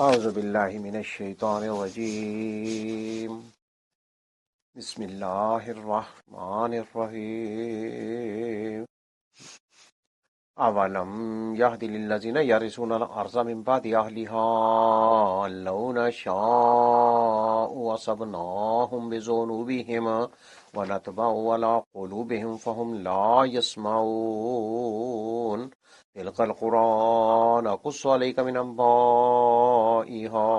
اعوذ باللہ من الشیطان الرجیم بسم اللہ الرحمن الرحیم اولم یهد للذین یرثون الارض من بعد اہلها لو نشاء اصبناهم بذنوبهم ونطبع على قلوبهم فهم لا يسمعون تلك القرآن نقص عليك من أنبائها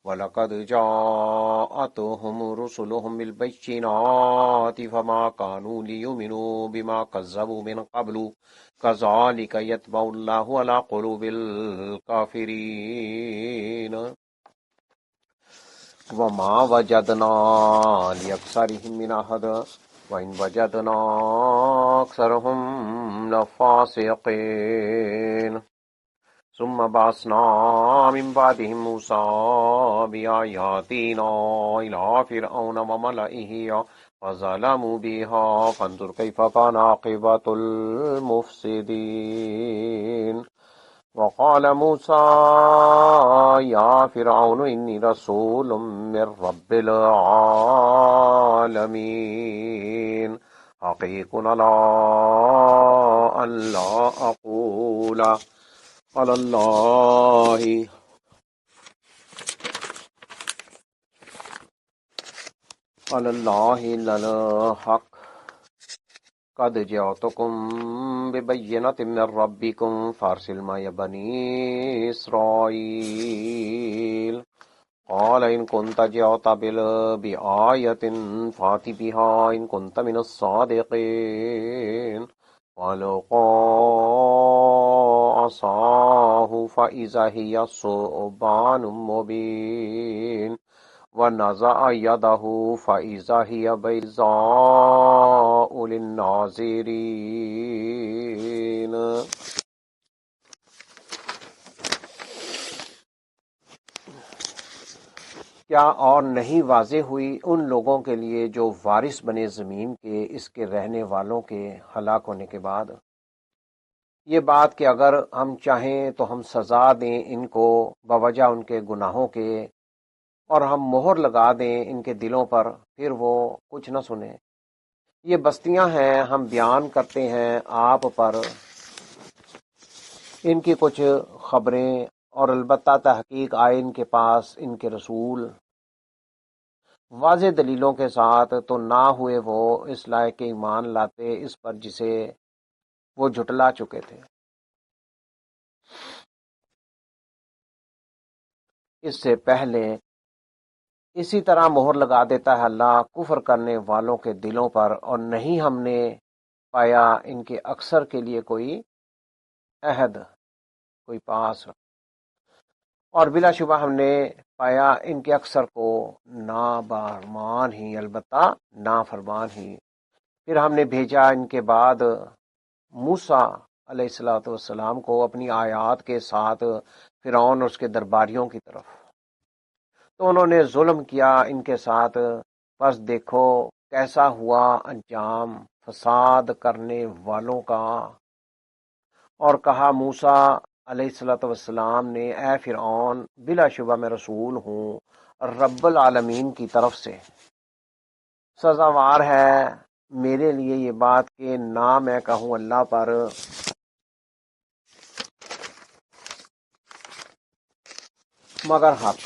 وَلَقَدْ جَاءَتْهُمْ رُسُلُهُم بِالْبَيِّنَاتِ فَمَا كَانُوا لِيُؤْمِنُوا بِمَا كَذَّبُوا مِن قَبْلُ كَذَلِكَ يَطْبَعُ اللَّهُ عَلَى قُلُوبِ الْكَافِرِينَ وَمَا وَجَدْنَا لِأَكْثَرِهِم مِّنْ عَهْدٍ وَإِنْ وَجَدْنَا أَكْثَرَهُمْ لَفَاسِقِينَ ثم بعثنا من بعدهم موسى بآياتنا إلى فرعون وملئه فظلموا بها فانظر كيف كان عاقبة المفسدين وقال موسى يا فرعون إني رسول من رب العالمين حقيق على أن لا أقول على الله إلا الحق قد جئتكم ببينة من ربكم فارسل معي بني إسرائيل قال إن كنت جئت بآية فأت بها إن كنت من الصادقين وألقى عصاه فإذا هي ثعبان مبين ونزع يده فإذا هي بيضاء للناظرين کیا اور نہیں واضح ہوئی ان لوگوں کے لیے جو وارث بنے زمین کے اس کے رہنے والوں کے ہلاک ہونے کے بعد، یہ بات کہ اگر ہم چاہیں تو ہم سزا دیں ان کو بوجہ ان کے گناہوں کے، اور ہم مہر لگا دیں ان کے دلوں پر، پھر وہ کچھ نہ سنیں۔ یہ بستیاں ہیں، ہم بیان کرتے ہیں آپ پر ان کی کچھ خبریں، اور البتہ تحقیق آئے ان کے پاس ان کے رسول واضح دلیلوں کے ساتھ، تو نہ ہوئے وہ اس لائق کہ ایمان لاتے اس پر جسے وہ جھٹلا چکے تھے۔ اس سے پہلے اسی طرح مہر لگا دیتا ہے اللہ کفر کرنے والوں کے دلوں پر، اور نہیں ہم نے پایا ان کے اکثر کے لیے کوئی عہد، کوئی پاس، اور بلا شبہ ہم نے پایا ان کے اکثر کو نافرمان ہی، البتہ نافرمان ہی۔ پھر ہم نے بھیجا ان کے بعد موسیٰ علیہ السلام کو اپنی آیات کے ساتھ فرعون اور اس کے درباریوں کی طرف، تو انہوں نے ظلم کیا ان کے ساتھ، پس دیکھو کیسا ہوا انجام فساد کرنے والوں کا۔ اور کہا موسیٰ علیہ السلام نے، اے فرعون بلا شبہ میں رسول ہوں رب العالمین کی طرف سے، سزاوار ہے میرے لیے یہ بات کہ نہ میں کہوں اللہ پر مگر حق،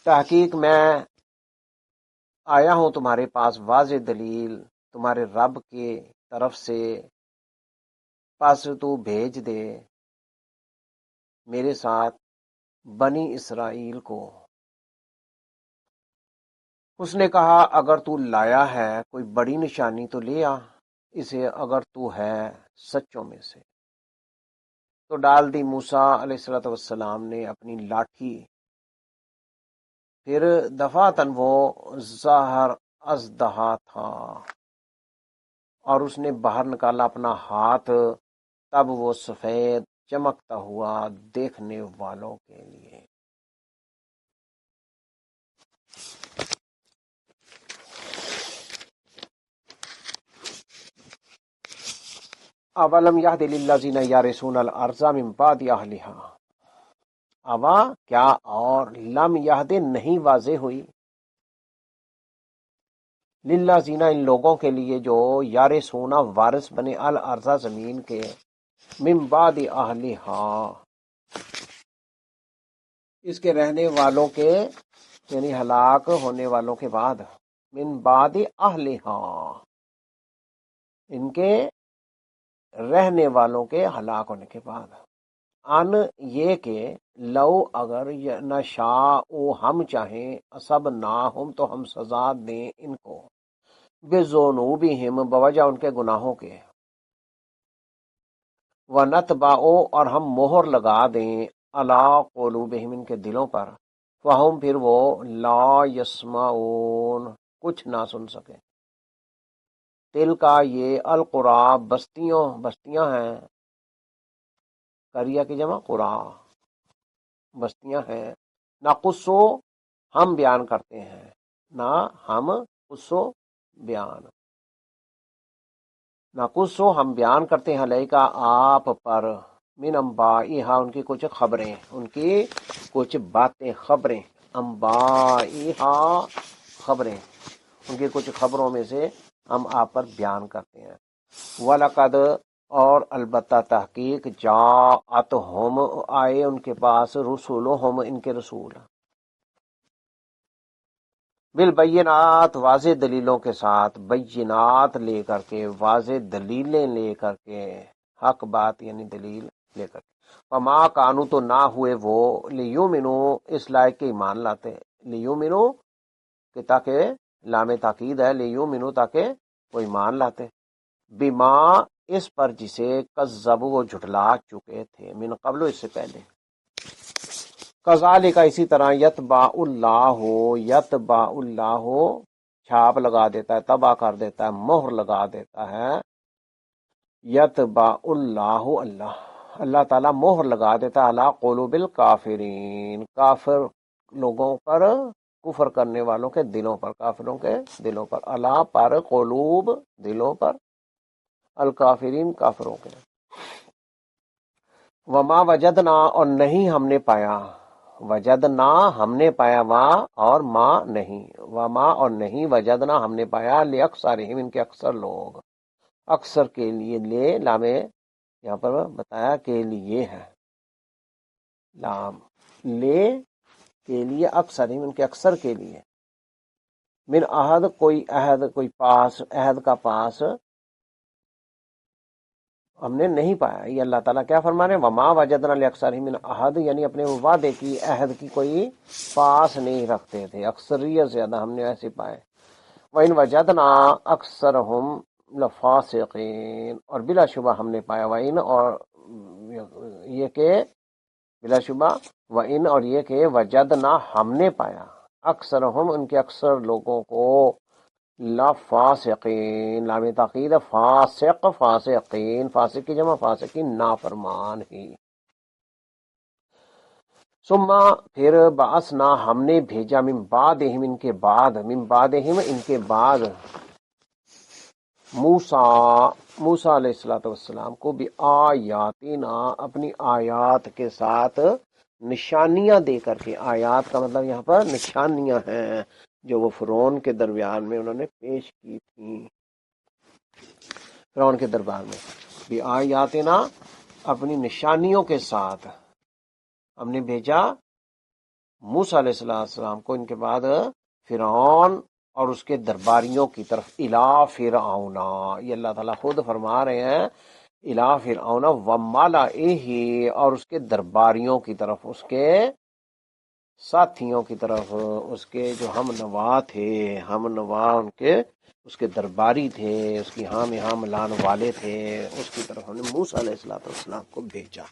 تحقیق میں آیا ہوں تمہارے پاس واضح دلیل تمہارے رب کی طرف سے، پس تو بھیج دے میرے ساتھ بنی اسرائیل کو۔ اس نے کہا اگر تو لایا ہے کوئی بڑی نشانی تو لے آ اسے، اگر تو ہے سچوں میں سے۔ تو ڈال دی موسیٰ علیہ السلام نے اپنی لاٹھی، پھر دفعتاً وہ ظاہر ازدہا تھا، اور اس نے باہر نکالا اپنا ہاتھ، تب وہ سفید چمکتا ہوا دیکھنے والوں کے لیے۔ اولم یہد للذین یرثون الارض من بعد اہلہا، اوا کیا اور لم یہد نہیں واضح ہوئی للذین ان لوگوں کے لیے جو یارثون وارث بنے الارض زمین کے من بعد اہلہا اس کے رہنے والوں کے یعنی ہلاک ہونے والوں کے بعد من بعد اہلہا ان کے رہنے والوں کے ہلاک ہونے کے بعد ان یہ کہ لو اگر نشاء ہم چاہیں سب نہ ہم تو ہم سزا دیں ان کو بذنوبہم بوجہ ان کے گناہوں کے ونتبع اور ہم مہر لگا دیں علی قلوبہم ان کے دلوں پر فہم پھر وہ لا یسمعون کچھ نہ سن سکے تل کا یہ القرا بستیاں ہیں قریہ کی جمع قرا بستیاں ہیں نقصو ہم بیان کرتے ہیں نہ ہم قصو بیان نقصو ہم بیان کرتے ہیں علیکا آپ پر من انبائیہا ان کی کچھ خبریں ان کی کچھ باتیں خبریں انبائیہا خبریں ان کی کچھ خبروں میں سے ہم آپ پر بیان کرتے ہیں وَلَقَدْ اور البتہ تحقیق جاءتہم آئے ان کے پاس رسولہم ان کے رسول بالبینات واضح دلیلوں کے ساتھ بینات لے کر کے واضح دلیلیں لے کر کے حق بات یعنی دلیل لے کر کے وما کانو تو نہ ہوئے وہ لیومنو اس لائق کے ایمان لاتے لیومنو کہ تاکہ لام تاکید ہے لیومنو تاکہ وہ ایمان لاتے بما اس پر جسے کذبوا وہ جھٹلا چکے تھے من قبل اس سے پہلے کذالک اسی طرح یتبع اللہ چھاپ لگا دیتا ہے تباہ کر دیتا ہے مہر لگا دیتا ہے یتبع اللہ تعالیٰ مہر لگا دیتا ہے علی قلوب الکافرین کافر لوگوں پر کفر کرنے والوں کے دلوں پر کافروں کے دلوں پر اللہ پر قلوب دلوں پر الکافرین کافروں کے وما وجدنا اور نہیں ہم نے پایا وجدنا ہم نے پایا اور ما نہیں وما اور نہیں وجدنا ہم نے پایا لیکثرہم ان کے اکثر لوگ اکثر کے لیے لے لام یہاں پر بتایا کے لیے ہے لام لے کے لیے اکثرہم ان کے اکثر کے لیے من عہد کوئی پاس عہد کا پاس ہم نے نہیں پایا یہ اللہ تعالیٰ کیا فرما رہے ہیں وما وجدنا لاکثرہم من عہد یعنی اپنے وعدے کی عہد کی کوئی پاس نہیں رکھتے تھے اکثریت زیادہ ہم نے ایسے پائے وَإِن وَجَدْنَا أَكْثَرَهُمْ لَفَاسِقِينَ اور بلا شبہ ہم نے پایا وَإِن اور یہ کہ بلا شبہ وَإِن اور یہ کہ وجدنا ہم نے پایا اکثرہم ان کے اکثر لوگوں کو لفاسقین لام تاکید فاسق فاسقین فاسق کی جمع فاسقین نافرمان ہی ثم پھر بعثنا ہم نے بھیجا من بعدہم ان کے بعد موسیٰ علیہ السلام کو بھی آیاتنا اپنی آیات کے ساتھ نشانیاں دے کر کے آیات کا مطلب یہاں پر نشانیاں ہیں جو وہ فرعون کے درمیان میں انہوں نے پیش کی تھیں فرعون کے دربار میں بھی آیاتنا اپنی نشانیوں کے ساتھ ہم نے بھیجا موسیٰ علیہ السلام کو ان کے بعد فرعون اور اس کے درباریوں کی طرف الی فرعون یہ اللہ تعالیٰ خود فرما رہے ہیں الی فرعون وملئہ اور اس کے درباریوں کی طرف اس کے ساتھیوں کی طرف اس کے جو ہم نوا تھے ہم نوا ان کے اس کے درباری تھے اس کی ہاں میں ہاں ملان والے تھے اس کی طرف ہم نے موسیٰ علیہ السلام کو بھیجا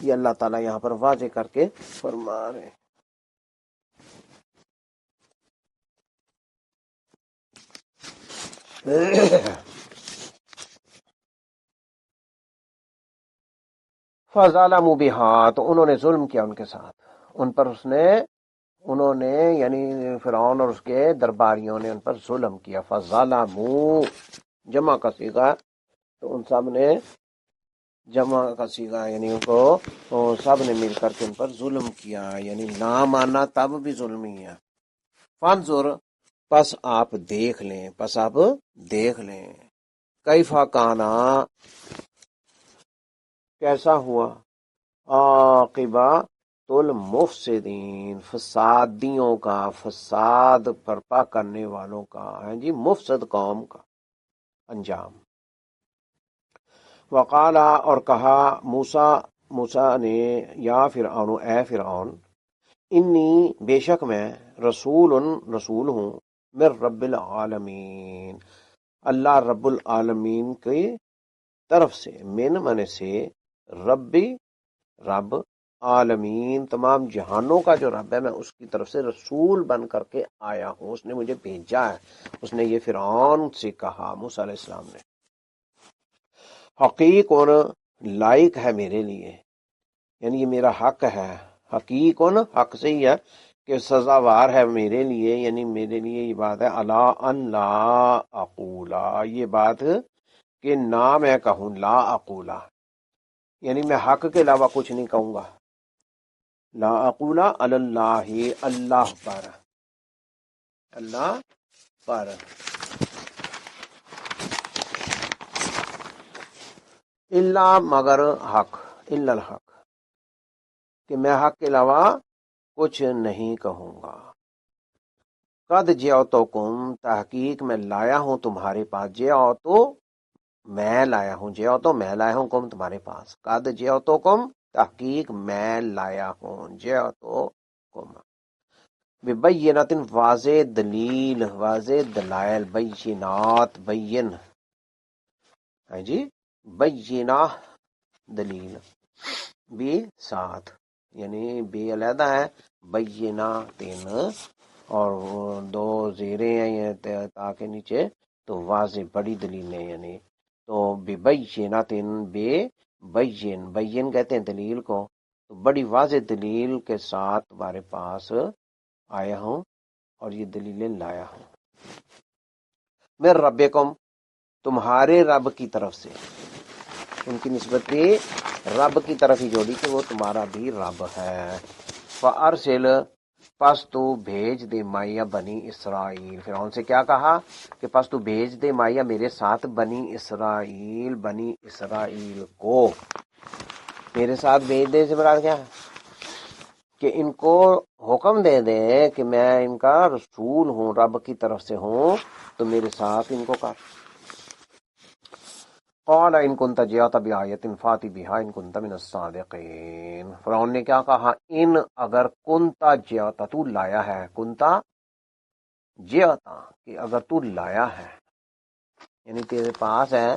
یہ اللہ تعالیٰ یہاں پر واضح کر کے فرما رہے ہیں فَظَلَمُوا بِهَا تو انہوں نے ظلم کیا ان کے ساتھ ان پر انہوں نے یعنی فرعون اور اس کے درباریوں نے ان پر ظلم کیا فَظَلَمُوا جمع کا صیغہ تو ان سب نے جمع کا صیغہ یعنی ان کو سب نے مل کر کے ان پر ظلم کیا، یعنی نہ ماننا تب بھی ظلم ہی ہے۔ فانظر، پس آپ دیکھ لیں، پس آپ دیکھ لیں، کیفا کانا، کیسا ہوا، عاقبہ المفسدین، فسادیوں کا، فساد برپا کرنے والوں کا ہے جی، مفسد قوم کا انجام۔ وقالا، اور کہا موسیٰ نے، یا فرعون، اے فرعون، انی، بے شک میں، رسول ہوں، من رب العالمین، اللہ رب العالمین کی طرف سے، من سے، ربی، رب، عالمین، تمام جہانوں کا جو رب ہے، میں اس کی طرف سے رسول بن کر کے آیا ہوں، اس نے مجھے بھیجا ہے۔ اس نے یہ فرعون سے کہا، موسیٰ علیہ السلام نے، حقیق اور لائق ہے میرے لیے، یعنی یہ میرا حق ہے، حقیق اور حق سے ہی ہے کہ سزاوار ہے میرے لیے، یعنی میرے لیے یہ بات ہے، الا ان لا اقولا، یہ بات کہ نہ میں کہوں، لا اقولا، یعنی میں حق کے علاوہ کچھ نہیں کہوں گا، لا اقولا علی اللہ، اللہ پر، اللہ پر، الا، مگر حق، الا الحق، کہ میں حق کے علاوہ کچھ نہیں کہوں گا۔ قد جئتکم، تحقیق میں لایا ہوں تمہارے پاس، جئت میں لایا ہوں، جئت میں لایا ہوں، کم تمہارے پاس، قد جئتکم، تحقیق میں لایا ہوں، جئتکم، ببینۃ، واضح دلیل، واضح دلائل، بینات، بین ہے جی، بینہ، دلیل، بھی ساتھ، یعنی بھی علیحدہ ہے، بینہ تین، اور دو زیریں ہیں یہ تا کے نیچے، تو واضح بڑی دلیلیں، یعنی تو ببینات، بے بین کہتے ہیں دلیل کو، تو بڑی واضح دلیل کے ساتھ تمہارے پاس آیا ہوں، اور یہ دلیلیں لایا ہوں، من ربکم، تمہارے رب کی طرف سے، ان کی نسبت بھی رب کی طرف ہی جوڑی کہ وہ تمہارا بھی رب ہے۔ فارسل، پس تو بھیج دے، مائیا بنی اسرائیل، فرعون سے کیا کہا کہ پس تو بھیج دے، مائیا میرے ساتھ، بنی اسرائیل کو، میرے ساتھ بھیج دے سے مراد کیا ہے کہ ان کو حکم دے دے کہ میں ان کا رسول ہوں، رب کی طرف سے ہوں، تو میرے ساتھ ان کو کر۔ قال ان کنت جئت بآیۃ فأت بہا ان کنت من الصادقین، فرعون نے کیا کہا، ان، اگر، کنت جئت، تو لایا ہے، کنت جئت، کہ اگر تو لایا ہے، یعنی تیرے پاس ہے،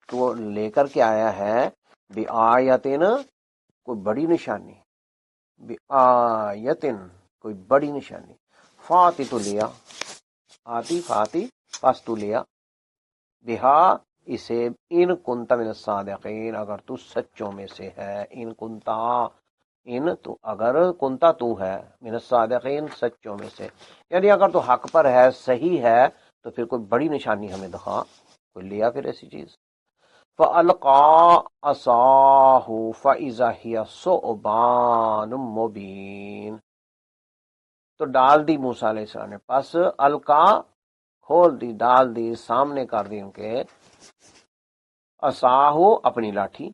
تو لے کر کے آیا ہے، بآیۃ، کوئی بڑی نشانی، بآیۃ، کوئی بڑی نشانی، فاتی، تو لیا، آتی، فاتی، پس تو لیا، بہا، اسے، ان کنتا من الصادقین، اگر تو سچوں میں سے ہے، ان کنتا، ان تو، اگر، کنتا تو ہے، من الصادقین، سچوں میں سے، یعنی اگر تو حق پر ہے، صحیح ہے، تو پھر کوئی بڑی نشانی ہمیں دکھا، کوئی لیا پھر ایسی چیز۔ فَأَلْقَىٰ عَصَاهُ فَإِذَا هِيَ ثُعْبَانٌ مُّبِينٌ، تو ڈال دی موسیٰ علیہ السلام نے، پس القا، کھول دی، ڈال دی، سامنے کر دی ان کے، عصاہو، اپنی لاٹھی،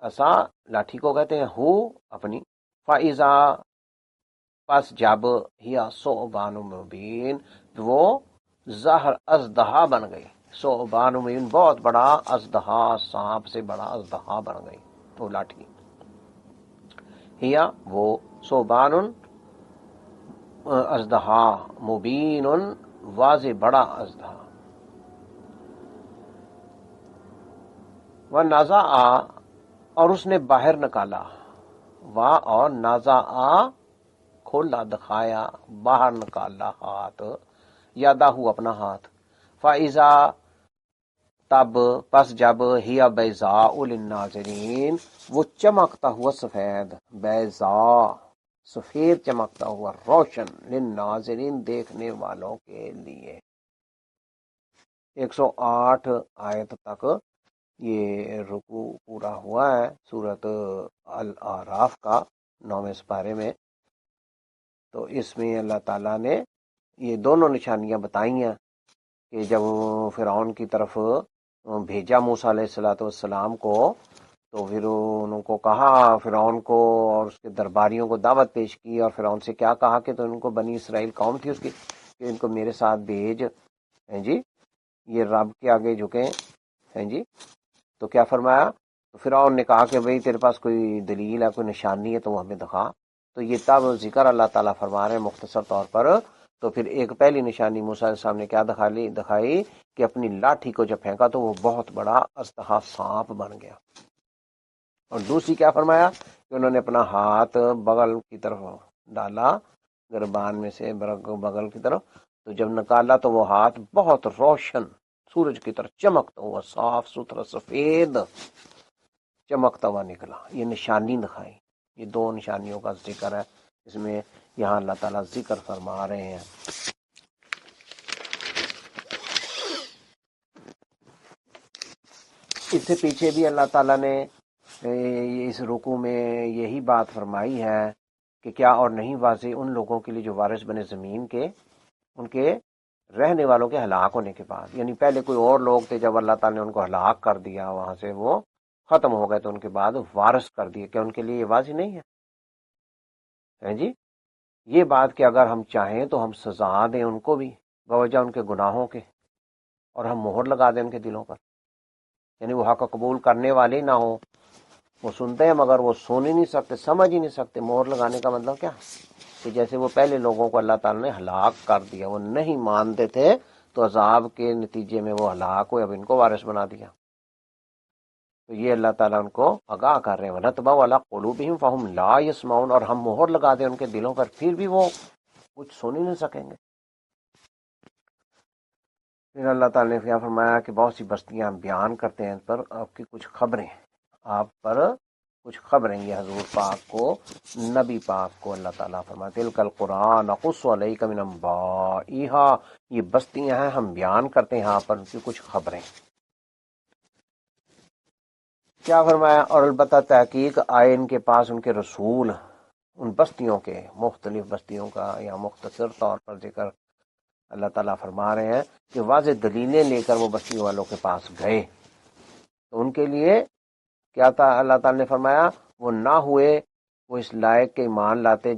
عصا لاٹھی کو کہتے ہیں، ہو اپنی، فائزہ، پس جب، ہیا ثعبان مبین، وہ زہر اژدہا بن گئی، ثعبان مبین، بہت بڑا اژدہا، سانپ سے بڑا اژدہا بن گئی وہ لاٹھی، ہیا، وہ، ثعبان، اژدہا، مبین، واضح بڑا اژدہا، وَنَزَعَ، اور اس نے باہر نکالا، اور نازا، کھولا، دکھایا، باہر نکالا ہاتھ، یادہ ہو، اپنا ہاتھ، فائزہ، تب، پس جب، ہیا بیضاء للناظرین، وہ چمکتا ہوا سفید، بیضاء، سفید چمکتا ہوا، روشن، للناظرین، دیکھنے والوں کے لیے۔ 108 آیت تک یہ رکوع پورا ہوا ہے سورۃ الاعراف کا 9ویں سپارے میں. تو اس میں اللہ تعالیٰ نے یہ دونوں نشانیاں بتائی ہیں کہ جب فرعون کی طرف بھیجا موسیٰ علیہ الصلوۃ والسلام کو، تو پھر ان کو کہا، فرعون کو اور اس کے درباریوں کو دعوت پیش کی، اور فرعون سے کیا کہا کہ تو ان کو بنی اسرائیل قوم تھی اس کی کہ ان کو میرے ساتھ بھیج، ہیں جی، یہ رب کے آگے جھکیں، ہیں جی. تو کیا فرمایا؟ تو فرعون نے کہا کہ بھئی تیرے پاس کوئی دلیل ہے، کوئی نشانی ہے تو وہ ہمیں دکھا. تو یہ تب ذکر اللہ تعالیٰ فرما رہے ہیں مختصر طور پر. تو پھر ایک پہلی نشانی موسیٰ علیہ السلام نے کیا دکھائی کہ اپنی لاٹھی کو جب پھینکا تو وہ بہت بڑا اژدہا سانپ بن گیا. اور دوسری کیا فرمایا کہ انہوں نے اپنا ہاتھ بغل کی طرف ڈالا، گربان میں سے بغل کی طرف، تو جب نکالا تو وہ ہاتھ بہت روشن سورج کی طرح چمکتا ہوا، صاف ستھرا سفید چمکتا ہوا نکلا. یہ نشانی دکھائی. یہ دو نشانیوں کا ذکر ہے اس میں یہاں اللہ تعالیٰ ذکر فرما رہے ہیں. اس سے پیچھے بھی اللہ تعالیٰ نے اس رکوع میں یہی بات فرمائی ہے کہ کیا اور نہیں واضح ان لوگوں کے لیے جو وارث بنے زمین کے، ان کے رہنے والوں کے ہلاک ہونے کے بعد. یعنی پہلے کوئی اور لوگ تھے، جب اللہ تعالیٰ نے ان کو ہلاک کر دیا، وہاں سے وہ ختم ہو گئے، تو ان کے بعد وارث کر دیے. کیا ان کے لیے یہ واضح نہیں ہے جی؟ یہ بات کہ اگر ہم چاہیں تو ہم سزا دیں ان کو بھی بوجہ ان کے گناہوں کے، اور ہم مہر لگا دیں ان کے دلوں پر. یعنی وہ حق قبول کرنے والے ہی نہ ہوں، وہ سنتے ہیں مگر وہ سن ہی نہیں سکتے، سمجھ ہی نہیں سکتے. مہر لگانے کا مطلب کیا؟ کہ جیسے وہ پہلے لوگوں کو اللہ تعالیٰ نے ہلاک کر دیا، وہ نہیں مانتے تھے تو عذاب کے نتیجے میں وہ ہلاک ہوئے، اب ان کو وارث بنا دیا. تو یہ اللہ تعالیٰ ان کو آگاہ کر رہے ہیں، وَنَطْبَعُ عَلَىٰ قُلُوبِهِمْ فَهُمْ لَا يَسْمَعُونَ، اور ہم مہر لگا دیں ان کے دلوں پر، پھر بھی وہ کچھ سن ہی نہیں سکیں گے. پھر اللہ تعالیٰ نے کیا فرمایا کہ بہت سی بستیاں بیان کرتے ہیں پر آپ کی کچھ خبریں، آپ پر کچھ خبریں. یہ حضور پاک کو، نبی پاک کو اللہ تعالیٰ فرماتے تِلْكَ الْقُرْآنُ نَقُصُّ عَلَيْكَ مِنْ أَنْبَائِهَا، یہ بستیاں ہیں، ہم بیان کرتے ہیں یہاں پر ان کی کچھ خبریں. کیا فرمایا؟ اور البتہ تحقیق آئے ان کے پاس ان کے رسول، ان بستیوں کے، مختلف بستیوں کا یا مختصر طور پر ذکر اللہ تعالیٰ فرما رہے ہیں کہ واضح دلیلیں لے کر وہ بستیوں والوں کے پاس گئے، تو ان کے لیے کیا تھا؟ اللہ تعالیٰ نے فرمایا وہ نہ ہوئے وہ اس لائق کے ایمان لاتے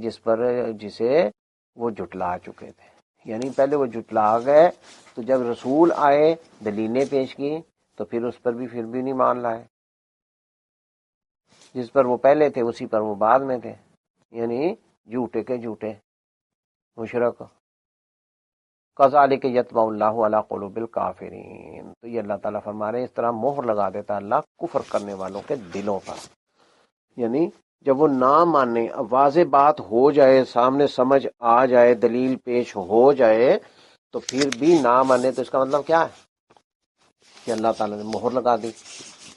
جسے وہ جھٹلا چکے تھے. یعنی پہلے وہ جھٹلا گئے، تو جب رسول آئے، دلیلیں پیش کی، تو پھر اس پر بھی پھر بھی نہیں مان لائے. جس پر وہ پہلے تھے اسی پر وہ بعد میں تھے، یعنی جھوٹے کے جھوٹے مشرک. کذالک یطبع اللہ علی قلوب الکافرین، تو یہ اللہ تعالیٰ فرما رہے ہیں اس طرح مہر لگا دیتا اللہ کفر کرنے والوں کے دلوں پر. یعنی جب وہ نہ مانے، واضح بات ہو جائے، سامنے سمجھ آ جائے، دلیل پیش ہو جائے، تو پھر بھی نہ مانے، تو اس کا مطلب کیا ہے کہ اللہ تعالیٰ نے مہر لگا دی.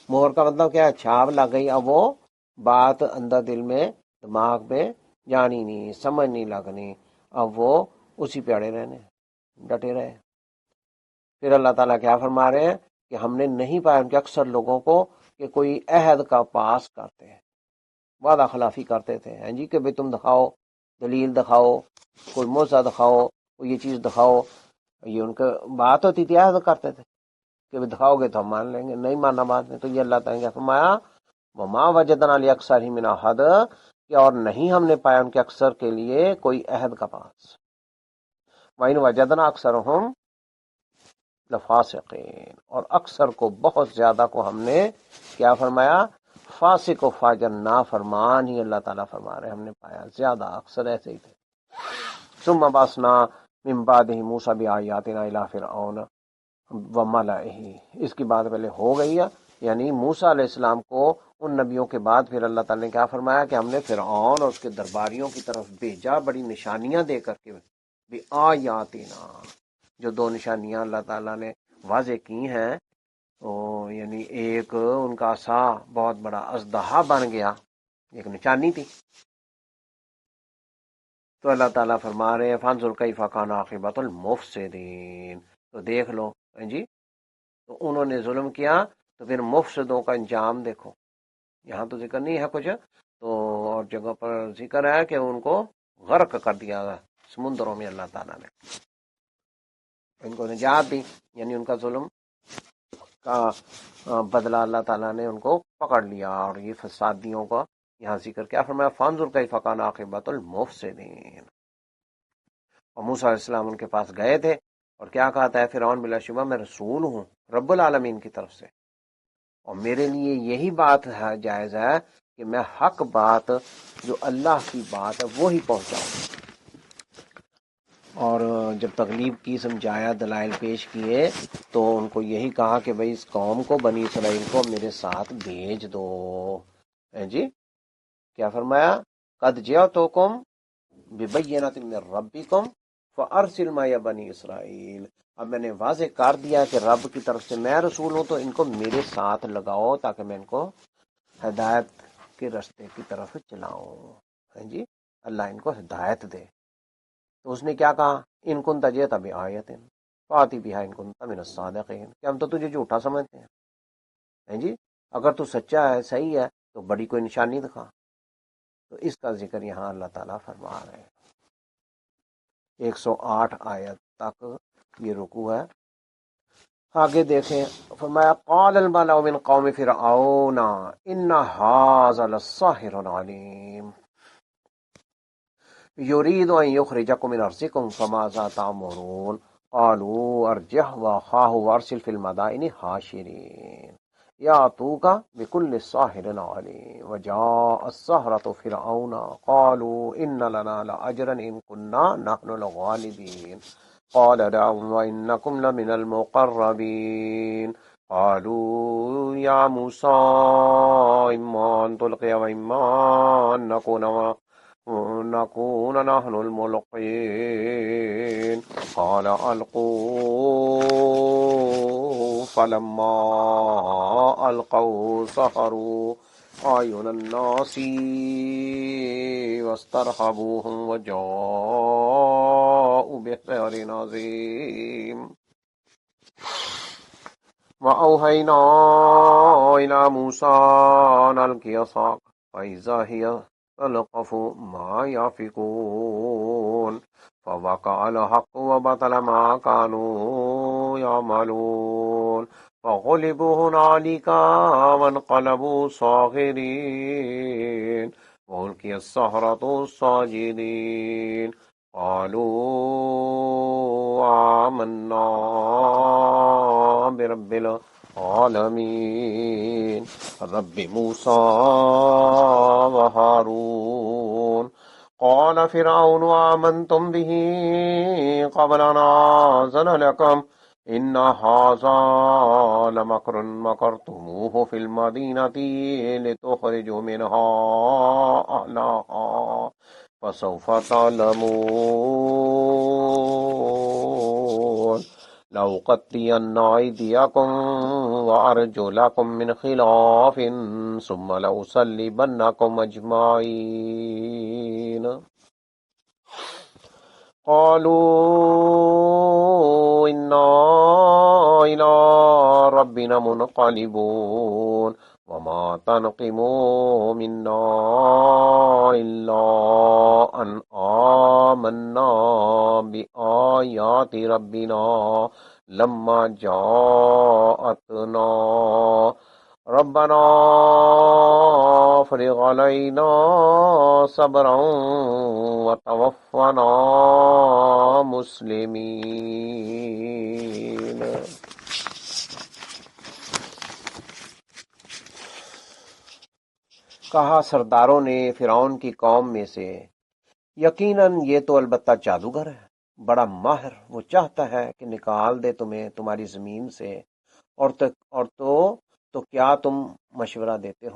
مہر کا مطلب کیا ہے؟ چھاپ لگ گئی، اب وہ بات اندر دل میں، دماغ میں جانی نہیں، سمجھ نہیں لگنی، اب وہ اسی پہ اڑے رہنے، ڈٹے رہے. پھر اللہ تعالیٰ کیا فرما رہے ہیں کہ ہم نے نہیں پایا ان کے اکثر لوگوں کو کہ کوئی عہد کا پاس کرتے ہیں، وعدہ خلافی کرتے تھے، ہیں جی، کہ بھئی تم دکھاؤ، دلیل دکھاؤ، کوئی معجزہ دکھاؤ، کوئی یہ چیز دکھاؤ. یہ ان کا بات ہوتی تھی، عہد کرتے تھے کہ بھئی دکھاؤ گے تو ہم مان لیں گے، نہیں ماننا بعد میں. تو یہ اللہ تعالیٰ نے کیا فرمایا؟ وَمَا وَجَدْنَا لِأَكْثَرِهِم مِّنْ أَحَدٍ، کہ اور نہیں ہم نے پایا ان کے اکثر کے لیے کوئی عہد کا پاس. وَإِنْ وَجَدْنَا أَكْثَرَهُمْ لَفَاسِقِينَ، اور اکثر کو، بہت زیادہ کو ہم نے کیا فرمایا؟ فاسق و فاجر، نافرمان ہی اللہ تعالیٰ فرما رہے ہم نے پایا، زیادہ اکثر ایسے ہی تھے. ثُمَّ بَعَثْنَا مِن بَعْدِهِ مُوسَىٰ بِآيَاتِنَا إِلَىٰ فِرْعَوْنَ وَمَلَئِهِ، اس کی بات پہلے ہو گئی ہے. یعنی موسیٰ علیہ السلام کو ان نبیوں کے بعد پھر اللہ تعالیٰ نے کیا فرمایا کہ ہم نے فرعون اور اس کے درباریوں کی طرف بھیجا بڑی نشانیاں دے کر کے، بِآيَاتِنَا، جو دو نشانیاں اللہ تعالیٰ نے واضح کی ہیں. یعنی ایک ان کا عصا بہت بڑا اژدہا بن گیا، ایک نشانی تھی. تو اللہ تعالیٰ فرما رہے ہیں فانظر کیف کان عاقبۃ المفسدین، تو دیکھ لو جی، تو انہوں نے ظلم کیا تو پھر مفسدوں کا انجام دیکھو. یہاں تو ذکر نہیں ہے کچھ، تو اور جگہ پر ذکر ہے کہ ان کو غرق کر دیا سمندروں میں اللہ تعالیٰ نے، ان کو نجات دی، یعنی ان کا ظلم کا بدلہ اللہ تعالیٰ نے ان کو پکڑ لیا. اور یہ فسادیوں کا یہاں ذکر کیا فرمایا، فانظر کیف کان عاقبۃ المفسدین. اور موسیٰ علیہ السلام ان کے پاس گئے تھے، اور کیا کہتا ہے فرعون، بلا شبہ میں رسول ہوں رب العالمین کی طرف سے، اور میرے لیے یہی بات ہے جائز ہے کہ میں حق بات جو اللہ کی بات ہے وہی پہنچاؤں. اور جب تغلیب کی، سمجھایا، دلائل پیش کیے، تو ان کو یہی کہا کہ بھئی اس قوم کو، بنی اسرائیل کو میرے ساتھ بھیج دو. جی کیا فرمایا، قد جئتکم ببینۃ من ربکم فارسل معی بنی اسرائیل. اب میں نے واضح کر دیا کہ رب کی طرف سے میں رسول ہوں، تو ان کو میرے ساتھ لگاؤ تاکہ میں ان کو ہدایت کے رستے کی طرف چلاؤں. جی اللہ ان کو ہدایت دے. تو اس نے کیا کہا، ان کنت جئت بآیۃ فأت بہا ان کنت من الصادقین، کہ ہم تو تجھے جھوٹا سمجھتے ہیں. جی اگر تو سچا ہے، صحیح ہے، تو بڑی کوئی نشانی دکھا. تو اس کا ذکر یہاں اللہ تعالیٰ فرما رہے ہیں. 108 آیت تک یہ رکوع ہے. آگے دیکھیں، فرمایا قال الملأ من قوم فرعون ان هذا لساحر علیم يريد ان يخرجكم من ارضكم فماذا تأمرون قالوا ارجه واخاه وارسل في المدائن حاشرين يأتوك بكل ساحر عليم وجاء السحرة فرعون قالوا إن لنا لأجرا إن كنا نحن الغالبين قال دعوا وإنكم لمن المقربين قالوا يا موسى إما أن تلقي وإما أن نكون نحن الملقين قال ألقوا فلما ألقوا سحروا أعين الناس واسترهبوهم وجاءوا بسحر عظيم وأوحينا إلى موسى أن ألق عصاك فإذا هي تلقف ما يأفكون فوقع الحق وبطل ما كانوا يعملون فغلبوا هنالك وانقلبوا صاغرين وألقي السحرة ساجدين قالوا آمنا برب العالمين رب موسى وهارون قال فرعون آمنتم به قبل أن آذن لكم إن هذا لمكر مكرتموه في المدينة لتخرجوا منها أهلها فسوف تعلمون لأقطعن أيديكم وأرجلكم من خلاف ثم لأصلبنكم أجمعين قالوا إنا إلى ربنا منقلبون وما تنقموا منا إلا أن آمنا بآيات ربنا لما جاءتنا ربنا افرغ علينا صبرا وتوفنا مسلمين. کہا سرداروں نے فرعون کی قوم میں سے، یقیناً یہ تو البتہ جادوگر ہے، بڑا ماہر. وہ چاہتا ہے کہ نکال دے تمہیں تمہاری زمین سے، اور تو کیا تم مشورہ دیتے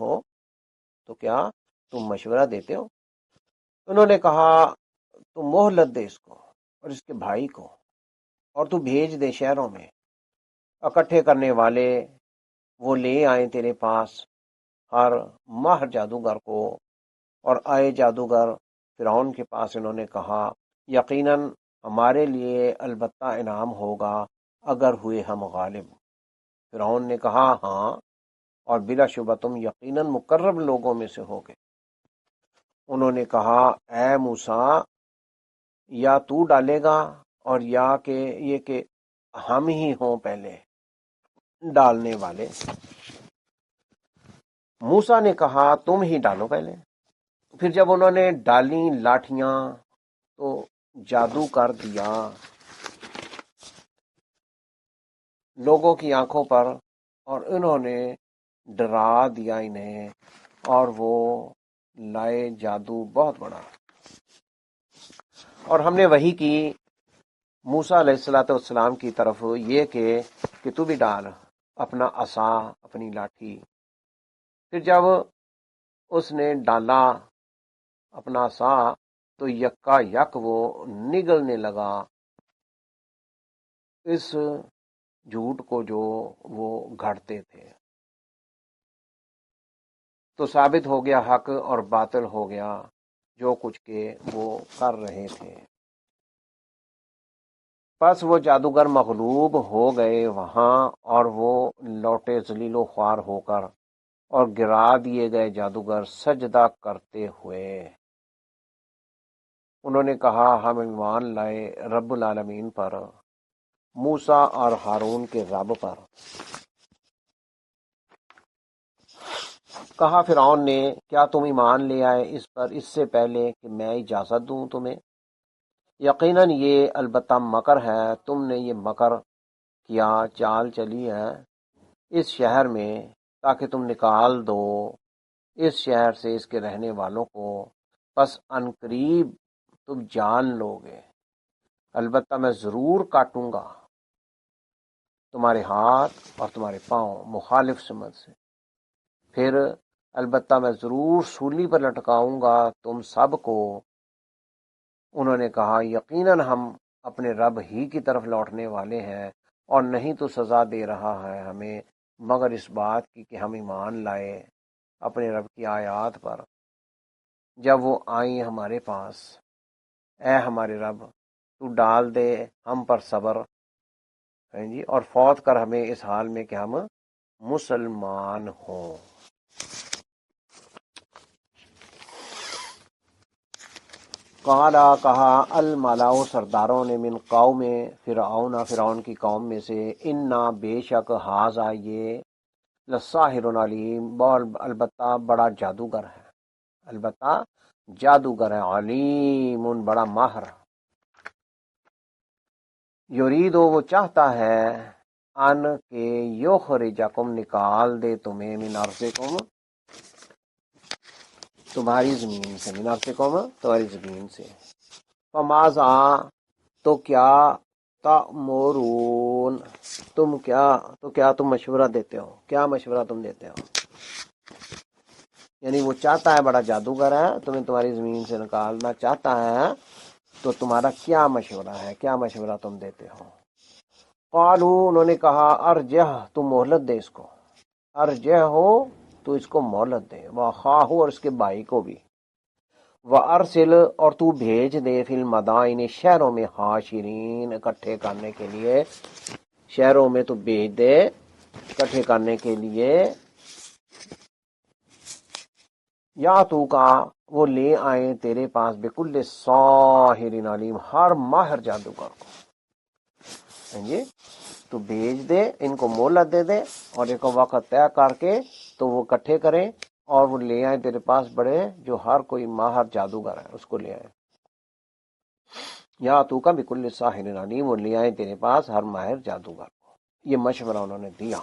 ہو؟ انہوں نے کہا تو مہلت دے اس کو اور اس کے بھائی کو، اور تو بھیج دے شہروں میں اکٹھے کرنے والے، وہ لے آئیں تیرے پاس ہر ماہر جادوگر کو. اور آئے جادوگر فرعون کے پاس، انہوں نے کہا یقیناً ہمارے لیے البتہ انعام ہوگا اگر ہوئے ہم غالب. فرعون نے کہا ہاں اور بلا شبہ تم یقیناً مقرب لوگوں میں سے ہوگے۔ انہوں نے کہا اے موسیٰ، یا تو ڈالے گا اور یا کہ یہ کہ ہم ہی ہوں پہلے ڈالنے والے۔ موسیٰ نے کہا تم ہی ڈالو پہلے۔ پھر جب انہوں نے ڈالی لاٹھیاں تو جادو کر دیا لوگوں کی آنکھوں پر، اور انہوں نے ڈرا دیا انہیں، اور وہ لائے جادو بہت بڑا۔ اور ہم نے وحی کی موسیٰ علیہ السلام کی طرف یہ کہ تو بھی ڈال اپنا عصا، اپنی لاٹھی۔ پھر جب اس نے ڈالا اپنا عصا تو یکا یک وہ نگلنے لگا اس جھوٹ کو جو وہ گھڑتے تھے۔ تو ثابت ہو گیا حق اور باطل ہو گیا جو کچھ کے وہ کر رہے تھے۔ پس وہ جادوگر مغلوب ہو گئے وہاں، اور وہ لوٹے ذلیل و خوار ہو کر، اور گرا دیے گئے جادوگر سجدہ کرتے ہوئے۔ انہوں نے کہا ہم ایمان لائے رب العالمین پر، موسیٰ اور ہارون کے رب پر۔ کہا فرعون نے کیا تم ایمان لے آئے اس پر اس سے پہلے کہ میں اجازت دوں تمہیں؟ یقیناً یہ البتہ مکر ہے، تم نے یہ مکر کیا، چال چلی ہے اس شہر میں تاکہ تم نکال دو اس شہر سے اس کے رہنے والوں کو، پس عنقریب تم جان لو گے۔ البتہ میں ضرور کاٹوں گا تمہارے ہاتھ اور تمہارے پاؤں مخالف سمت سے، پھر البتہ میں ضرور سولی پر لٹکاؤں گا تم سب کو۔ انہوں نے کہا یقیناً ہم اپنے رب ہی کی طرف لوٹنے والے ہیں، اور نہیں تو سزا دے رہا ہے ہمیں مگر اس بات کی کہ ہم ایمان لائے اپنے رب کی آیات پر جب وہ آئیں ہمارے پاس۔ اے ہمارے رب، تو ڈال دے ہم پر صبر، جی، اور فوت کر ہمیں اس حال میں کہ ہم مسلمان ہوں۔ قالا کہا الملاء سرداروں نے من قوم فرعون فرعون کی قوم میں سے، انا بے شک ھذا یہ لساحر علیم البتہ بڑا جادوگر ہے، البتہ جادوگر ہے، علیم بڑا ماہر۔ یرید وہ چاہتا ہے ان کے یخرجکم نکال دے تمہیں من ارضکم تمہاری زمین سے، من ارضکم تمہاری زمین سے۔ فماذا تو کیا تأمرون تم کیا تم مشورہ دیتے ہو، کیا مشورہ تم دیتے ہو؟ یعنی وہ چاہتا ہے، بڑا جادوگر ہے، تمہیں تمہاری زمین سے نکالنا چاہتا ہے، تو تمہارا کیا مشورہ ہے، کیا مشورہ تم دیتے ہو؟ قالو انہوں نے کہا ارجہ تو مہلت دے اس کو، ارجہ ہو تو اس کو مہلت دے، وخواہ اور اس کے بھائی کو بھی، وارسل اور تو بھیج دے فی المدائن شہروں میں، حاشرین اکٹھے کرنے کے لیے، شہروں میں تو بھیج دے اکٹھے کرنے کے لیے، یا تو کا وہ لے آئیں تیرے پاس بکل ساحر علیم ہر ماہر جادوگر کو، جی تو بھیج دے، ان کو مہلت دے دے اور ایک وقت طے کر کے تو وہ اکٹھے کریں اور وہ لے آئیں تیرے پاس بڑے جو ہر کوئی ماہر جادوگر ہے اس کو لے آئیں۔ یا تو کا بکل ساحر علیم وہ لے آئیں تیرے پاس ہر ماہر جادوگر کو، یہ مشورہ انہوں نے دیا۔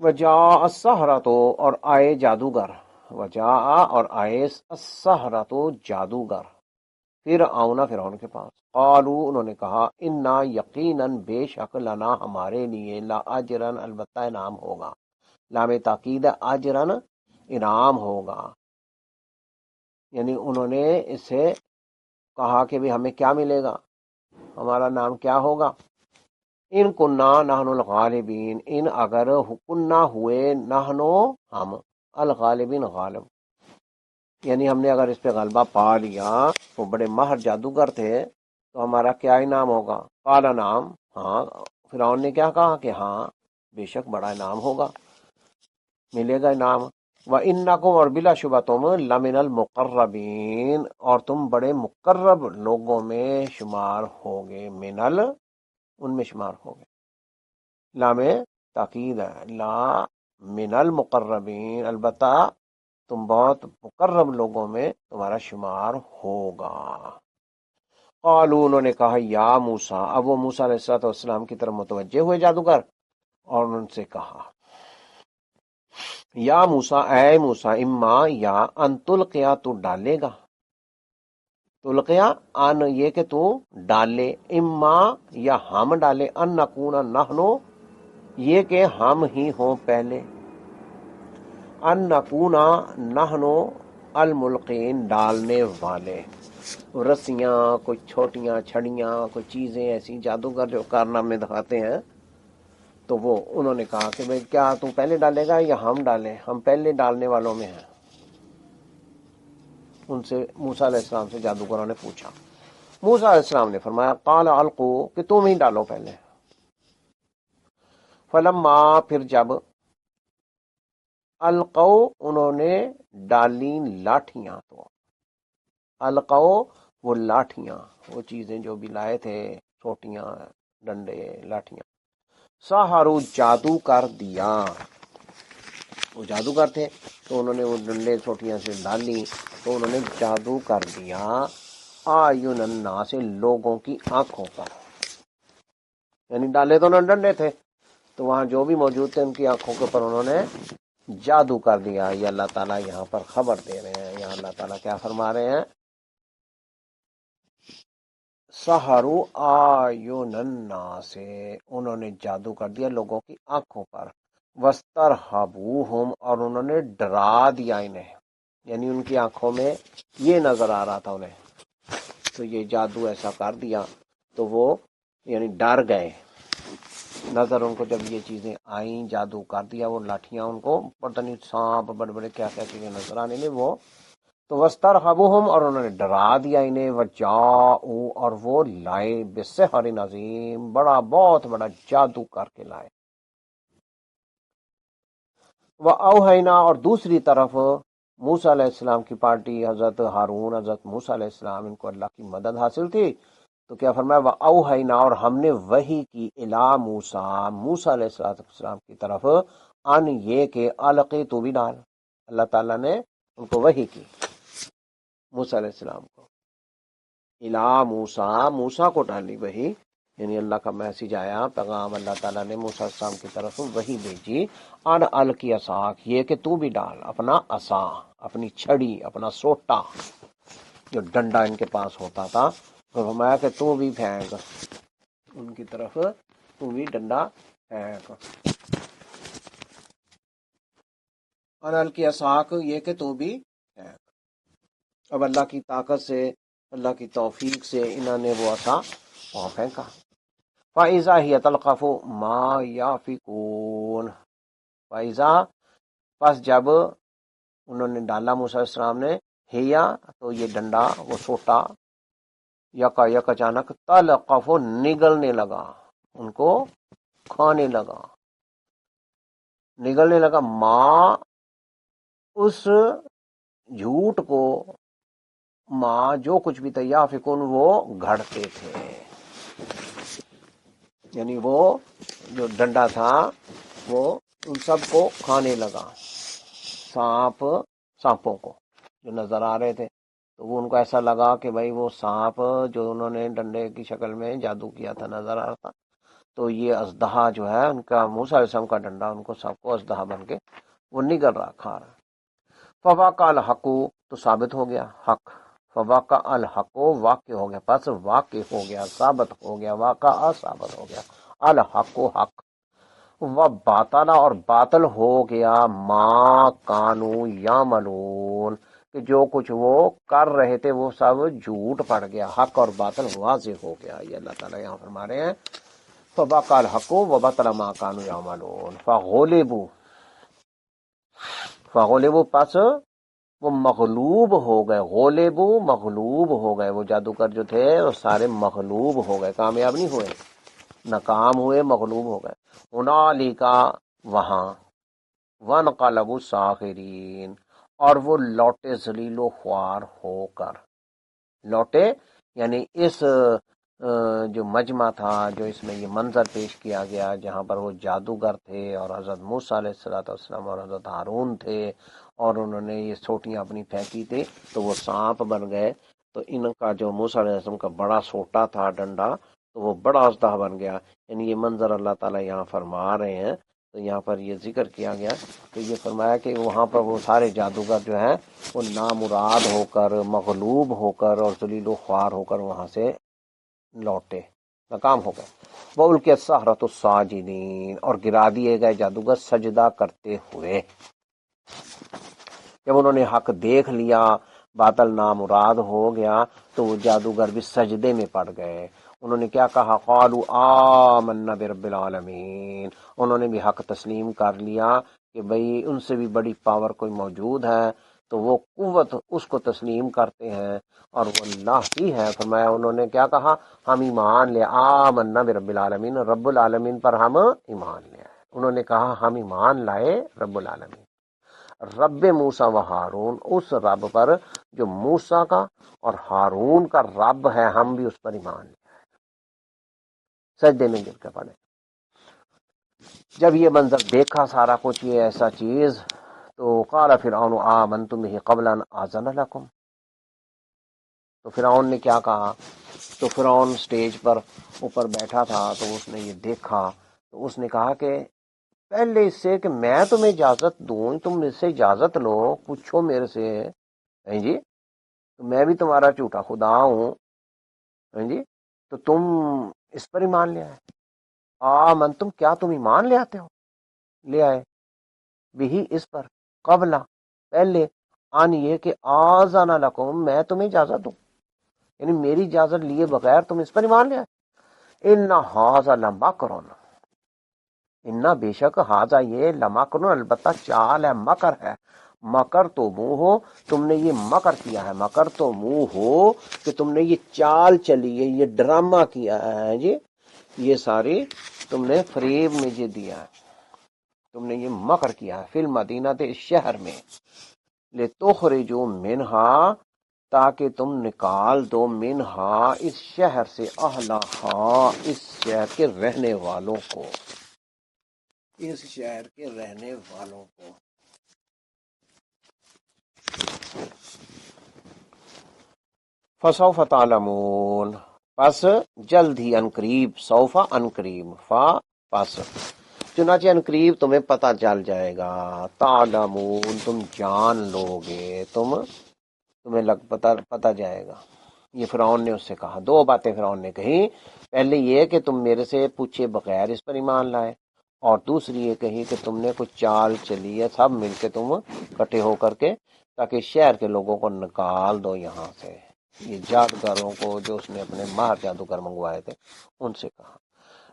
وجاء السحرۃ اور آئے جادوگر، وجاء اور آئے السحرۃ جادوگر، فرعون کے پاس، قالو انہوں نے کہا انا یقیناً بے شک لنا ہمارے لیے لا اجرن البتہ انعام ہوگا، لام تاکید اجرن انعام ہوگا، یعنی انہوں نے اس سے کہا کہ بھی ہمیں کیا ملے گا، ہمارا نام کیا ہوگا؟ ان کننا نحن الغالبین ان اگر کننا ہوئے نحنو ہم الغالبین غالب، یعنی ہم نے اگر اس پہ غلبہ پا لیا، وہ بڑے ماہر جادوگر تھے تو ہمارا کیا انعام ہوگا؟ قال نعم ہاں، فرعون نے کیا کہا کہ ہاں بے شک بڑا انعام ہوگا۔ ملے گا انعام۔ وَإِنَّكُمْ اور بلا شبہ تم لَمِنَ الْمُقَرَّبِينَ اور تم بڑے مقرب لوگوں میں شمار ہوگے، ان میں شمار ہوگے۔ لام تاکید ہے، لا من المقربین، البتہ تم بہت مقرب لوگوں میں تمہارا شمار ہوگا۔ قالوا انہوں نے کہا یا موسیٰ، اب وہ موسیٰ علیہ السلام کی طرف متوجہ ہوئے جادوگر، اور ان سے کہا یا موسیٰ، اے موسیٰ، اما یا ان تلقیا، تو ڈالے گا، تلقیا ان یہ کہ تو ڈالے، اما یا ہم ڈالے، ان نکون نحنو یہ کہ ہم ہی ہوں پہلے، ان نکونا نحنو الملقین ڈالنے والے۔ رسیاں، کوئی چھوٹیاں چھڑیاں، کوئی چیزیں ایسی جادوگر جو کارنامے دکھاتے ہیں، تو وہ انہوں نے کہا کہ بھئی کیا تو پہلے ڈالے گا یا ہم ڈالیں؟ ہم پہلے ڈالنے والوں میں ہیں۔ ان سے موسیٰ علیہ السلام سے جادوگروں نے پوچھا۔ موسیٰ علیہ السلام نے فرمایا قال القو، کہ تم ہی ڈالو پہلے۔ فلما پھر جب القو انہوں نے ڈالی لاٹھیاں، تو القو وہ لاٹھیاں، وہ چیزیں جو بھی لائے تھے، چھوٹیاں، ڈنڈے، لاٹھیاں، سحروا جادو کر دیا، وہ جادوگر تھے تو انہوں نے وہ ڈنڈے چھوٹیاں سے ڈالی تو انہوں نے جادو کر دیا، اعین الناس لوگوں کی آنکھوں پر، یعنی ڈالے تو انہوں نے ڈنڈے تھے تو وہاں جو بھی موجود تھے ان کی آنکھوں کے اوپر انہوں نے جادو کر دیا۔ یہ اللہ تعالیٰ یہاں پر خبر دے رہے ہیں، یہاں اللہ تعالیٰ کیا فرما رہے ہیں، سحروا اعین الناس، انہوں نے جادو کر دیا لوگوں کی آنکھوں پر، واسترہبوہم اور انہوں نے ڈرا دیا انہیں، یعنی ان کی آنکھوں میں یہ نظر آ رہا تھا انہیں، تو یہ جادو ایسا کر دیا تو وہ یعنی ڈر گئے، نظر ان کو جب یہ چیزیں آئیں، جادو کر دیا، وہ لاٹھیاں ان کو پتہ نہیں سانپ بڑے بڑے کیا کیا چیزیں نظر آنے لگے، وہ تو واسترہبوہم اور انہوں نے ڈرا دیا انہیں، وجاؤ اور وہ لائے بسحر عظیم، بہت بڑا جادو کر کے لائے۔ وَأَوْحَيْنَا اور دوسری طرف موسیٰ علیہ السلام کی پارٹی، حضرت ہارون، حضرت موسیٰ علیہ السلام، ان کو اللہ کی مدد حاصل تھی، تو کیا فرمایا وَأَوْحَيْنَا اور ہم نے وحی کی اِلیٰ موسیٰ، موسیٰ علیہ السلام کی طرف، ان یہ کہ القی تو بھی ڈال، اللہ تعالیٰ نے ان کو وحی کی موسیٰ علیہ السلام کو، اِلیٰ موسیٰ، موسیٰ کو ڈالی وحی، یعنی اللہ کا میسج آیا، پیغام اللہ تعالیٰ نے موسیٰ علیہ السلام کی طرف وحی بھیجی، ان القی عصاک یہ کہ تو بھی ڈال اپنا عصا، اپنی چھڑی، اپنا سوٹا، جو ڈنڈا ان کے پاس ہوتا تھا، تو فرمایا کہ تو بھی پھینک، ان کی طرف تو بھی ڈنڈا پھینک، ان القی عصاک یہ کہ تو بھی پھینک۔ اب اللہ کی طاقت سے، اللہ کی توفیق سے انہوں نے وہ عصا وہاں پھینکا، فَإِذَا هِيَ تَلْقَفُ مَا يَأْفِكُونَ، فَإِذَا پس جب انہوں نے ڈالا موسیٰ علیہ السلام نے، ہیا تو یہ ڈنڈا، وہ سوٹا، یک اچانک، تلقف نگلنے لگا، ان کو کھانے لگا، نگلنے لگا، ماں اس جھوٹ کو، ماں جو کچھ بھی تھا، یافکون وہ گھڑتے تھے، یعنی وہ جو ڈنڈا تھا وہ ان سب کو کھانے لگا، سانپوں کو جو نظر آ رہے تھے، تو وہ ان کو ایسا لگا کہ بھائی وہ سانپ جو انہوں نے ڈنڈے کی شکل میں جادو کیا تھا نظر آ رہا تھا، تو یہ اژدہا جو ہے ان کا، موسیٰ علیہ السلام کا ڈنڈا ان کو سب کو اژدہا بن کے وہ نگل رہا، کھا رہا۔ فواقع الحق تو ثابت ہو گیا حق، فواقع الحق واقع ہو گیا، پس واقع ہو گیا، ثابت ہو گیا، واقع ثابت ہو گیا، الحق حق، و باطل اور باطل ہو گیا، ما کانوا یعملون کہ جو کچھ وہ کر رہے تھے وہ سب جھوٹ پڑ گیا، حق اور باطل واضح ہو گیا، یہ اللہ تعالیٰ یہاں فرما رہے ہیں، فواقع الحق و بطل ما کانوا یعملون، فغلبوا پس وہ مغلوب ہو گئے، غلبوا مغلوب ہو گئے، وہ جادوگر جو تھے وہ سارے مغلوب ہو گئے، کامیاب نہیں ہوئے، ناکام ہوئے، مغلوب ہو گئے، ہنالک وہاں، وانقلبوا ساخرین، اور وہ لوٹے ذلیل و خوار ہو کر. لوٹے یعنی اس جو مجمع تھا، جو اس میں یہ منظر پیش کیا گیا جہاں پر وہ جادوگر تھے اور حضرت موسیٰ علیہ الصلوۃ والسلام اور حضرت ہارون تھے، اور انہوں نے یہ سوٹیاں اپنی پھینکی تھی تو وہ سانپ بن گئے. تو ان کا جو موسیٰ علیہ السلام کا بڑا سوٹا تھا ڈنڈا، تو وہ بڑا اژدہا بن گیا. یعنی یہ منظر اللہ تعالیٰ یہاں فرما رہے ہیں. تو یہاں پر یہ ذکر کیا گیا کہ یہ فرمایا کہ وہاں پر وہ سارے جادوگر جو ہیں وہ نامراد ہو کر، مغلوب ہو کر اور ذلیل و خوار ہو کر وہاں سے لوٹے، ناکام ہو گئے. وَأُلْقِيَ السَّحَرَةُ ساجدین، اور گرا دیے گئے جادوگر سجدہ کرتے ہوئے. جب انہوں نے حق دیکھ لیا، باطل نامراد ہو گیا، تو وہ جادوگر بھی سجدے میں پڑ گئے. انہوں نے کیا کہا؟ قالوا آمنا برب العالمین، انہوں نے بھی حق تسلیم کر لیا کہ بھئی ان سے بھی بڑی پاور کوئی موجود ہے، تو وہ قوت اس کو تسلیم کرتے ہیں اور وہ اللہ ہی ہے. فرمایا انہوں نے کیا کہا؟ ہم ایمان لے، آمنا برب العالمین، رب العالمین پر ہم ایمان لے آئے. انہوں نے کہا ہم ایمان لائے رب العالمین، رب موسیٰ و ہارون، اس رب پر جو موسیٰ کا اور ہارون کا رب ہے، ہم بھی اس پر ایمان لے. سجدے میں گر کے پڑے. جب یہ منظر دیکھا سارا کچھ، یہ ایسا چیز، تو قال فرعون آمنتم بہ قبل ان آذن لکم، تو فرعون نے کیا کہا؟ تو فرعون سٹیج پر اوپر بیٹھا تھا، تو اس نے یہ دیکھا، تو اس نے کہا کہ پہلے اس سے کہ میں تمہیں اجازت دوں، تم مجھ سے اجازت لو، پوچھو میرے سے. ہیں جی، تو میں بھی تمہارا جھوٹا خدا ہوں. ہیں جی، تو تم اس پر ایمان لے آئے. آمنتم، کیا تم ایمان لے آتے ہو، لے آئے، بھی اس پر، قبل، پہلے، ان یہ کہ آذن لکم، میں تمہیں اجازت دوں، یعنی میری اجازت لیے بغیر تم اس پر ایمان لے آئے. ان ھذا لمکر، ان بے شک ھذا یہ لمکر، البتہ چال ہے، مکر ہے. مکر تو منہ ہو، تم نے یہ مکر کیا ہے. مکر تو منہ ہو کہ تم نے یہ چال چلی ہے، یہ ڈرامہ کیا ہے جی، یہ ساری تم نے فریب میں یہ دیا ہے، تم نے یہ مکر کیا ہے. فی المدینہ، اس شہر میں، لتخرجوا منہا، تاکہ تم نکال دو، منہا، اس شہر سے، اہلہا، اس شہر کے رہنے والوں کو، اس شہر کے رہنے والوں کو. فسوف تعلمون، پس جلد ہی، انقریب، سوف انقریب، پس، چنانچہ انقریب تمہیں پتہ چل جائے گا. تعلمون، تم جان لو گے، تمہیں پتہ جائے گا. یہ فرعون نے اس سے کہا. دو باتیں فرعون نے کہی، پہلے یہ کہ تم میرے سے پوچھے بغیر اس پر ایمان لائے، اور دوسری یہ کہی کہ تم نے کچھ چال چلی ہے، سب مل کے تم اکٹھے ہو کر کے، تاکہ شہر کے لوگوں کو نکال دو یہاں سے. یہ جادوگروں کو جو اس نے اپنے ماہر جادوگر منگوائے تھے ان سے کہا.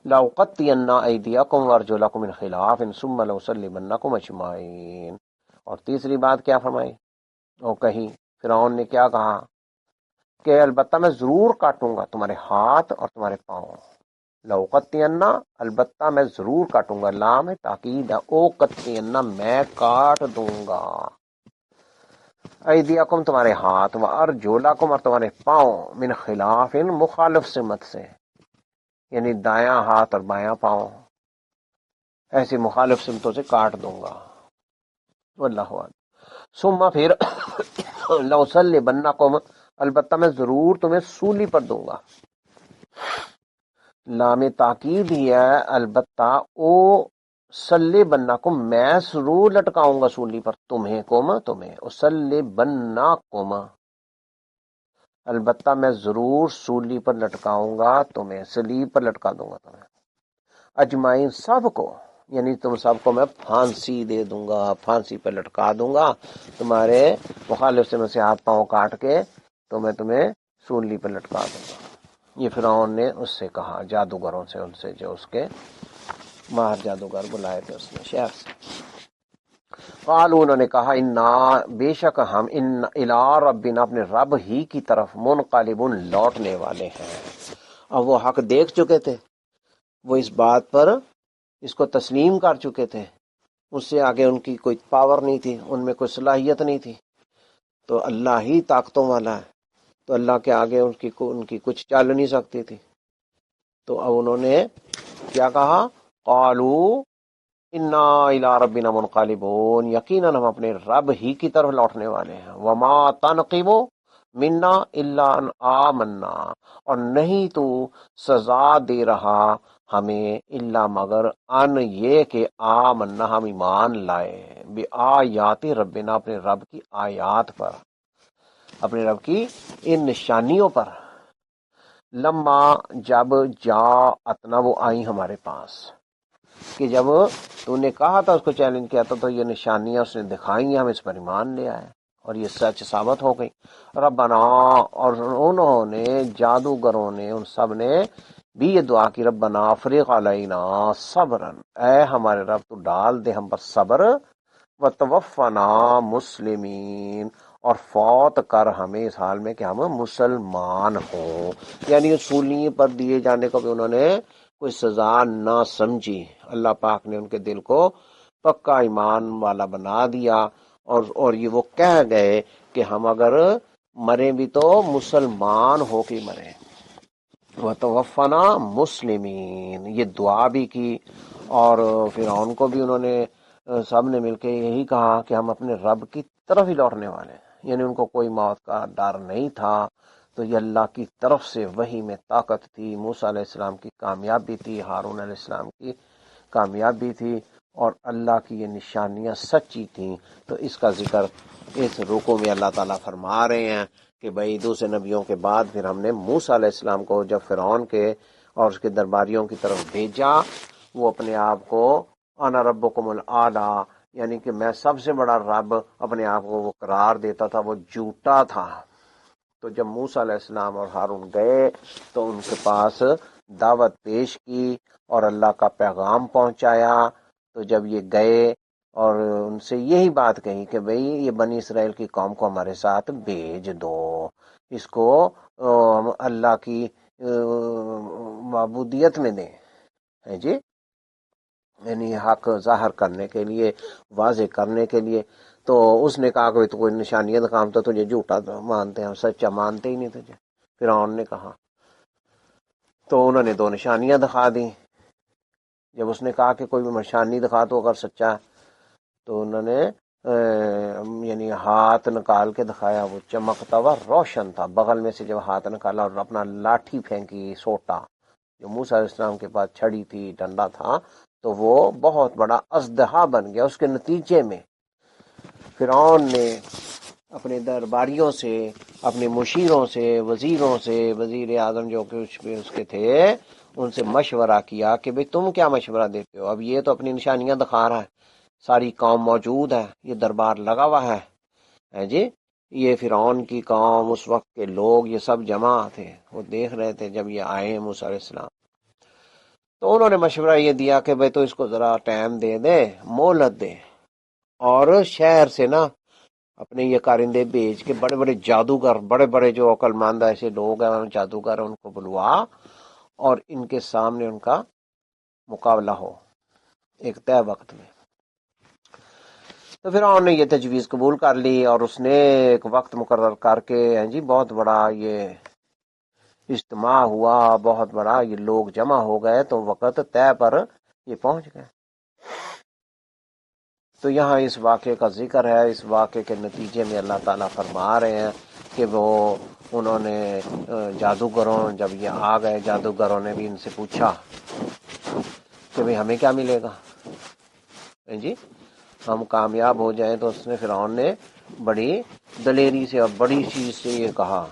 لَأُقَطِّعَنَّ أَيْدِيَكُمْ وَأَرْجُلَكُمْ مِنْ خِلَافٍ ثُمَّ لَأُصَلِّبَنَّكُمْ أَجْمَعِينَ. اور تیسری بات کیا فرمائی؟ وہ کہی، فرعون نے کیا کہا کہ البتہ میں ضرور کاٹوں گا تمہارے ہاتھ اور تمہارے پاؤں. لَأُقَطِّعَنَّ، البتہ میں ضرور کاٹوں گا، لام ہے تاکید ہے، أُقَطِّعَنَّ، میں کاٹ دوں گا، ایدیکم، تمہارے ہاتھ، وارجلکم، اور تمہارے پاؤں، من خلاف، مخالف سمت سے، یعنی دایاں ہاتھ اور بایاں پاؤں، ایسی مخالف سمتوں سے کاٹ دوں گا. واللہ اعلم. ثم پھر لأصلبنکم، البتہ میں ضرور تمہیں سولی پر دوں گا. لام تاکید ہی ہے، البتہ او صلیبنکم، میں ضرور لٹکاؤں گا سولی پر تمہیں، تمہیں، اصلیبنکم، البتہ میں ضرور سولی پر لٹکاؤں گا تمہیں، سلیب پر لٹکا دوں گا تمہیں. اجمعین، سب کو، یعنی تم سب کو میں پھانسی دے دوں گا، پھانسی پر لٹکا دوں گا، تمہارے مخالف سے میں سے ہاتھ پاؤں کاٹ کے تو میں تمہیں سولی پر لٹکا دوں گا. یہ فرعون نے اس سے کہا، جادوگروں سے، ان سے جو اس کے ماہر جادوگر بلائے تھے اس نے شہر سے. قالوا، انہوں نے کہا، انا، بے شک ہم، الی ربنا، اپنے رب ہی کی طرف، منقلبون، لوٹنے والے ہیں. اب وہ حق دیکھ چکے تھے، وہ اس بات پر اس کو تسلیم کر چکے تھے، اس سے آگے ان کی کوئی پاور نہیں تھی، ان میں کوئی صلاحیت نہیں تھی، تو اللہ ہی طاقتوں والا ہے، تو اللہ کے آگے ان کی کچھ چل نہیں سکتی تھی۔ تو اب انہوں نے کیا کہا، قالو انا الی ربنا منقلبون، یقیناً ہم اپنے رب ہی کی طرف لوٹنے والے ہیں، وما تنقم منا الا ان آمنا، اور نہیں تو سزا دے رہا ہمیں الا مگر ان یہ کہ آمنا ہم ایمان لائے، بے آیات ربنا اپنے رب کی آیات پر، اپنے رب کی ان نشانیوں پر، لما جب جا اتنا وہ آئی ہمارے پاس، کہ جب تو نے کہا تھا، اس کو چیلنج کیا تھا، تو یہ نشانیاں اس نے دکھائی، ہم اس پر ایمان لے آئے اور یہ سچ ثابت ہو گئی۔ ربنا، اور انہوں نے جادوگروں نے ان سب نے بھی یہ دعا کی، ربنا افرغ علینا صبرن، اے ہمارے رب تو ڈال دے ہم پر صبر، وتوفنا مسلمین، اور فوت کر ہمیں اس حال میں کہ ہم مسلمان ہوں، یعنی سولی پر دیے جانے کو بھی انہوں نے کوئی سزا نہ سمجھی، اللہ پاک نے ان کے دل کو پکا ایمان والا بنا دیا، اور یہ وہ کہہ گئے کہ ہم اگر مریں بھی تو مسلمان ہو کے مریں، وتوفنا مسلمین، یہ دعا بھی کی، اور فرعون کو بھی انہوں نے سب نے مل کے یہی کہا کہ ہم اپنے رب کی طرف ہی لوٹنے والے ہیں، یعنی ان کو کوئی موت کا ڈر نہیں تھا، تو یہ اللہ کی طرف سے وحی میں طاقت تھی، موسیٰ علیہ السلام کی کامیابی تھی، ہارون علیہ السلام کی کامیابی تھی، اور اللہ کی یہ نشانیاں سچی تھیں۔ تو اس کا ذکر اس رکوع میں اللہ تعالیٰ فرما رہے ہیں کہ بھئی دوسرے نبیوں کے بعد پھر ہم نے موسیٰ علیہ السلام کو جب فرعون کے اور اس کے درباریوں کی طرف بھیجا، وہ اپنے آپ کو انا ربکم الاعلی، یعنی کہ میں سب سے بڑا رب اپنے آپ کو وہ قرار دیتا تھا، وہ جھوٹا تھا۔ تو جب موسیٰ علیہ السلام اور ہارون گئے تو ان کے پاس دعوت پیش کی اور اللہ کا پیغام پہنچایا، تو جب یہ گئے اور ان سے یہی بات کہی کہ بھئی یہ بنی اسرائیل کی قوم کو ہمارے ساتھ بھیج دو، اس کو اللہ کی معبودیت میں دیں، ہے جی، یعنی حق ظاہر کرنے کے لیے، واضح کرنے کے لیے۔ تو اس نے کہا کہ تو کوئی نشانیاں دکھام، تو تجھے جھوٹا مانتے ہیں، سچا مانتے ہی نہیں تجھے، فرعون نے کہا۔ تو انہوں نے 2 نشانیاں دکھا دی، جب اس نے کہا کہ کوئی بھی نشانی دکھا تو اگر سچا ہے، تو انہوں نے یعنی ہاتھ نکال کے دکھایا، وہ چمکتا ہوا روشن تھا، بغل میں سے جب ہاتھ نکالا اور اپنا لاٹھی پھینکی، سوٹا، جو موسیٰ علیہ السلام کے پاس چھڑی تھی، ڈنڈا تھا، تو وہ بہت بڑا اژدہا بن گیا۔ اس کے نتیجے میں فرعون نے اپنے درباریوں سے، اپنے مشیروں سے، وزیروں سے، وزیر اعظم جو کہ اس کے تھے، ان سے مشورہ کیا کہ بھئی تم کیا مشورہ دیتے ہو، اب یہ تو اپنی نشانیاں دکھا رہا ہے، ساری قوم موجود ہے، یہ دربار لگا ہوا ہے جی، یہ فرعون کی قوم، اس وقت کے لوگ، یہ سب جمع تھے، وہ دیکھ رہے تھے جب یہ آئے موسیٰ علیہ السلام۔ تو انہوں نے مشورہ یہ دیا کہ بھئی تو اس کو ذرا ٹائم دے دے، مہلت دے، اور شہر سے نا اپنے یہ کارندے بھیج کے بڑے بڑے جادوگر، بڑے بڑے جو عقل مند ایسے لوگ ہیں جادوگر، ان کو بلوا اور ان کے سامنے ان کا مقابلہ ہو ایک طے وقت میں۔ تو پھر انہوں نے یہ تجویز قبول کر لی، اور اس نے ایک وقت مقرر کر کے جی بہت بڑا یہ اجتماع ہوا، بہت بڑا یہ لوگ جمع ہو گئے، تو وقت طے پر یہ پہنچ گئے۔ تو یہاں اس واقعے کا ذکر ہے، اس واقعے کے نتیجے میں اللہ تعالیٰ فرما رہے ہیں کہ وہ انہوں نے جادوگروں، جب یہ آ گئے جادوگروں نے بھی ان سے پوچھا کہ بھئی ہمیں کیا ملے گا جی، ہم کامیاب ہو جائیں، تو اس نے فرعون نے بڑی دلیری سے اور بڑی چیز سے یہ کہا،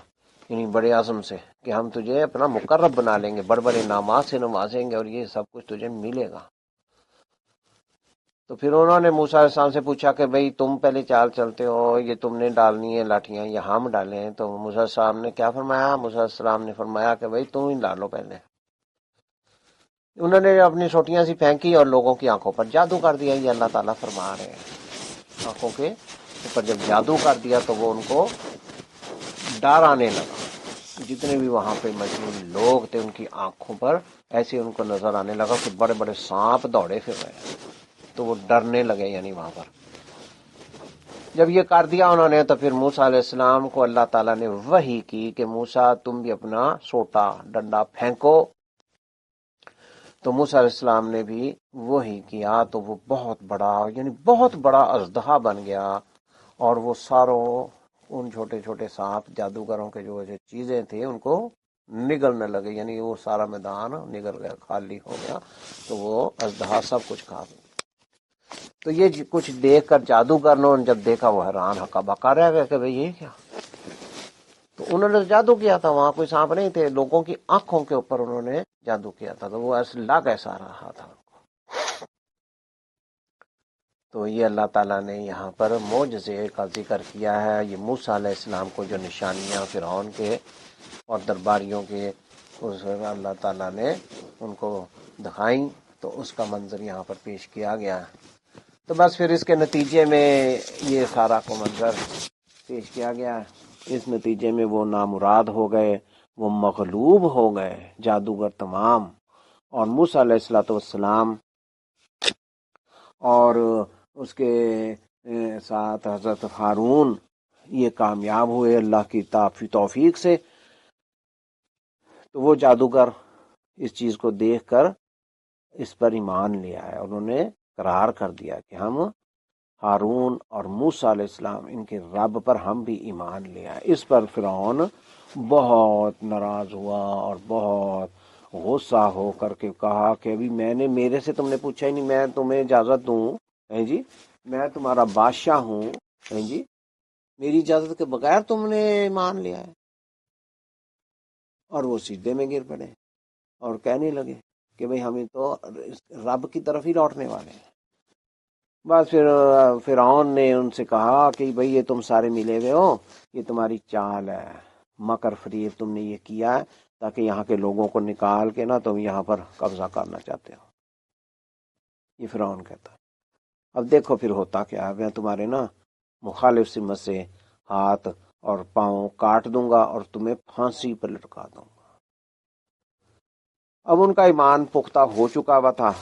یعنی بڑے عزم سے، کہ ہم تجھے اپنا مقرب بنا لیں گے، بڑے بڑے انعامات سے نوازیں گے، اور یہ سب کچھ تجھے ملے گا۔ تو پھر انہوں نے موسیٰ علیہ السلام سے پوچھا کہ بھئی تم پہلے چال چلتے ہو، یہ تم نے ڈالنی ہے لاٹھیاں یا ہم ڈالیں؟ تو موسیٰ علیہ السلام نے کیا فرمایا؟ موسیٰ علیہ السلام نے فرمایا کہ بھئی تم ہی ڈالو پہلے۔ انہوں نے اپنی سوٹیاں سی پھینکی اور لوگوں کی آنکھوں پر جادو کر دیا، یہ اللہ تعالیٰ فرما رہے ہیں، آنکھوں کے اوپر جب جادو کر دیا تو وہ ان کو ڈر آنے لگا، جتنے بھی وہاں پہ موجود لوگ تھے ان کی آنکھوں پر ایسے ان کو نظر آنے لگا کہ بڑے بڑے سانپ دوڑے پھر رہے ہیں۔ تو وہ ڈرنے لگے، یعنی وہاں پر جب یہ کر دیا انہوں نے تو پھر موسیٰ علیہ السلام کو اللہ تعالیٰ نے وحی کی کہ موسیٰ تم بھی اپنا سوٹا ڈنڈا پھینکو، تو موسیٰ علیہ السلام نے بھی وہی کیا، تو وہ بہت بڑا، یعنی بہت بڑا اژدہا بن گیا، اور وہ ساروں ان چھوٹے چھوٹے سانپ جادوگروں کے جو چیزیں تھیں ان کو نگلنے لگے، یعنی وہ سارا میدان نگل گیا، خالی ہو گیا، تو وہ اژدہا سب کچھ کھا گیا۔ تو یہ کچھ دیکھ کر جادوگروں نے جب دیکھا وہ حیران ہکا بکا رہ گیا کہ بھئی یہ کیا، تو انہوں نے جادو کیا تھا، وہاں کوئی سانپ نہیں تھے، لوگوں کی آنکھوں کے اوپر انہوں نے جادو کیا تھا، تو وہ ایسے لگ ایسا رہا تھا ان کو۔ تو یہ اللہ تعالیٰ نے یہاں پر معجزے کا ذکر کیا ہے، یہ موسیٰ علیہ السلام کو جو نشانیاں فرعون کے اور درباریوں کے اس اللہ تعالیٰ نے ان کو دکھائیں، تو اس کا منظر یہاں پر پیش کیا گیا ہے۔ تو بس پھر اس کے نتیجے میں یہ سارا کو منظر پیش کیا گیا ہے، اس نتیجے میں وہ نامراد ہو گئے، وہ مغلوب ہو گئے جادوگر تمام، اور موسیٰ علیہ السلام اور اس کے ساتھ حضرت ہارون یہ کامیاب ہوئے اللہ کی توفیق سے۔ تو وہ جادوگر اس چیز کو دیکھ کر اس پر ایمان لے آئے، انہوں نے قرار کر دیا کہ ہم ہارون اور موسیٰ علیہ السلام ان کے رب پر ہم بھی ایمان لے آئے۔ اس پر فرعون بہت ناراض ہوا اور بہت غصہ ہو کر کے کہا کہ ابھی میرے سے تم نے پوچھا ہی نہیں، میں تمہیں اجازت دوں جی، میں تمہارا بادشاہ ہوں جی، میری اجازت کے بغیر تم نے ایمان لیا ہے؟ اور وہ سجدے میں گر پڑے اور کہنے لگے کہ بھئی ہمیں تو رب کی طرف ہی لوٹنے والے ہیں۔ بس پھر فرعون نے ان سے کہا کہ بھئی یہ تم سارے ملے ہوئے ہو، یہ تمہاری چال ہے، مکر فریب تم نے یہ کیا ہے تاکہ یہاں کے لوگوں کو نکال کے نا تم یہاں پر قبضہ کرنا چاہتے ہو، یہ فرعون کہتا ہے۔ اب دیکھو پھر ہوتا کیا ہے، میں تمہارے نا مخالف سمت سے ہاتھ اور پاؤں کاٹ دوں گا اور تمہیں پھانسی پر لٹکا دوں گا۔ اب ان کا ایمان پختہ ہو چکا ہوا تھا،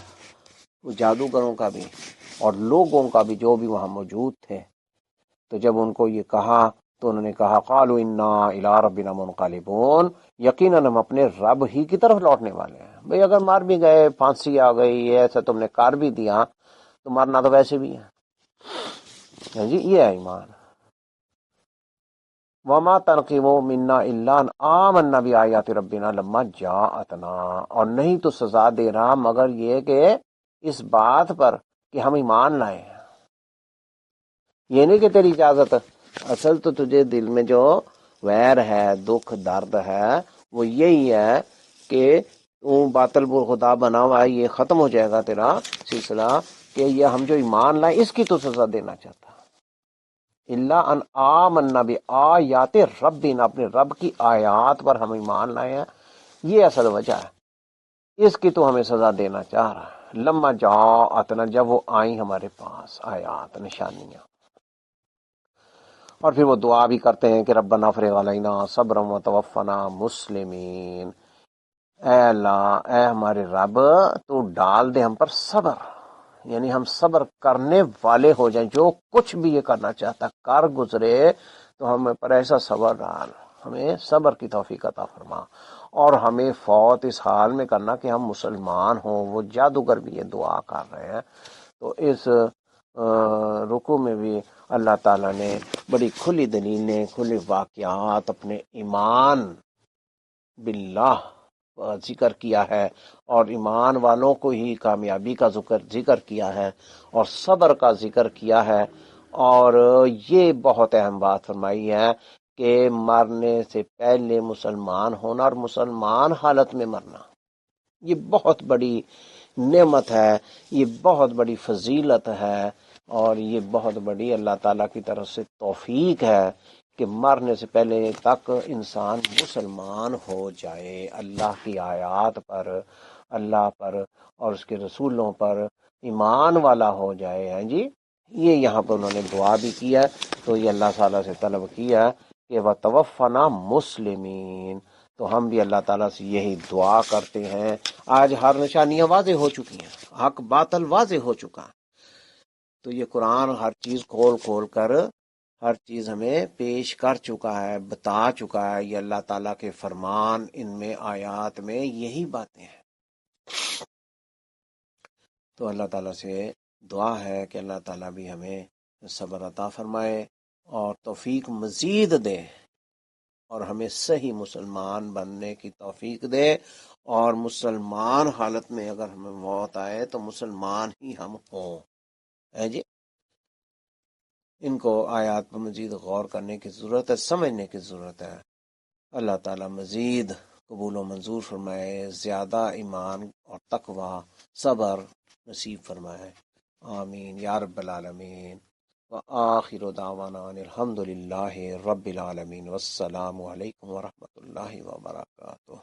وہ جادوگروں کا بھی اور لوگوں کا بھی جو بھی وہاں موجود تھے۔ تو جب ان کو یہ کہا تو انہوں نے کہا قالوا انا الی ربنا منقلبون، یقیناً ہم اپنے رب ہی کی طرف لوٹنے والے ہیں۔ بھئی اگر مار بھی گئے، پھانسی آ گئی، ایسا تم نے کر بھی دیا تو مرنا تو ویسے بھی ہے جی، یہ ہے ایمان۔ وما تنقموا منا الا ان آمنا بآیات ربنا لما جاءتنا، اور نہیں تو سزا دے رہا مگر یہ کہ اس بات پر کہ ہم ایمان لائے ہیں، یہ نہیں کہ تیری اجازت، اصل تو تجھے دل میں جو ویر ہے، دکھ درد ہے، وہ یہی ہے کہ تو باطل خدا بنا ہوا ہے، یہ ختم ہو جائے گا تیرا سلسلہ، کہ یہ ہم جو ایمان لائے اس کی تو سزا دینا چاہتا۔ اللہ ان آمنا بآیات ربنا، اپنے رب کی آیات پر ہم ایمان لائے ہیں، یہ اصل وجہ ہے، اس کی تو ہمیں سزا دینا چاہ رہا ہے۔ لما جاءتنا، جب وہ آئیں ہمارے پاس آیات، نشانیاں، اور پھر وہ دعا بھی کرتے ہیں کہ ربنا افرغ علینا صبرا وتوفنا مسلمین، اے اللہ، اے ہمارے رب، تو ڈال دے ہم پر صبر، یعنی ہم صبر کرنے والے ہو جائیں، جو کچھ بھی یہ کرنا چاہتا کر گزرے تو ہمیں پر ایسا صبر ڈال، ہمیں صبر کی توفیق عطا فرما، اور ہمیں فوت اس حال میں کرنا کہ ہم مسلمان ہوں۔ وہ جادوگر بھی یہ دعا کر رہے ہیں۔ تو اس رکوع میں بھی اللہ تعالیٰ نے بڑی کھلی دلیلیں، کھلے واقعات اپنے ایمان باللہ ذکر کیا ہے، اور ایمان والوں کو ہی کامیابی کا ذکر کیا ہے، اور صبر کا ذکر کیا ہے، اور یہ بہت اہم بات فرمائی ہے کہ مرنے سے پہلے مسلمان ہونا اور مسلمان حالت میں مرنا، یہ بہت بڑی نعمت ہے، یہ بہت بڑی فضیلت ہے، اور یہ بہت بڑی اللہ تعالیٰ کی طرف سے توفیق ہے کہ مرنے سے پہلے تک انسان مسلمان ہو جائے، اللہ کی آیات پر، اللہ پر اور اس کے رسولوں پر ایمان والا ہو جائے ہیں جی۔ یہ یہاں پر انہوں نے دعا بھی کیا، تو یہ اللہ تعالیٰ سے طلب کیا کہ وَتَوَفَّنَا مُسْلِمِينَ، تو ہم بھی اللہ تعالیٰ سے یہی دعا کرتے ہیں۔ آج ہر نشانیاں واضح ہو چکی ہیں، حق باطل واضح ہو چکا ہے، تو یہ قرآن ہر چیز کھول کھول کر ہر چیز ہمیں پیش کر چکا ہے، بتا چکا ہے، یہ اللہ تعالیٰ کے فرمان ان میں آیات میں یہی باتیں ہیں۔ تو اللہ تعالیٰ سے دعا ہے کہ اللہ تعالیٰ بھی ہمیں صبر عطا فرمائے اور توفیق مزید دے، اور ہمیں صحیح مسلمان بننے کی توفیق دے، اور مسلمان حالت میں اگر ہمیں موت آئے تو مسلمان ہی ہم ہوں، ہے جی۔ ان کو آیات پر مزید غور کرنے کی ضرورت ہے، سمجھنے کی ضرورت ہے۔ اللہ تعالیٰ مزید قبول و منظور فرمائے، زیادہ ایمان اور تقوی، صبر نصیب فرمائے، آمین یا رب العالمین۔ وآخر دعوانا ان الحمد للہ رب العالمین، والسلام علیکم ورحمۃ اللہ وبرکاتہ۔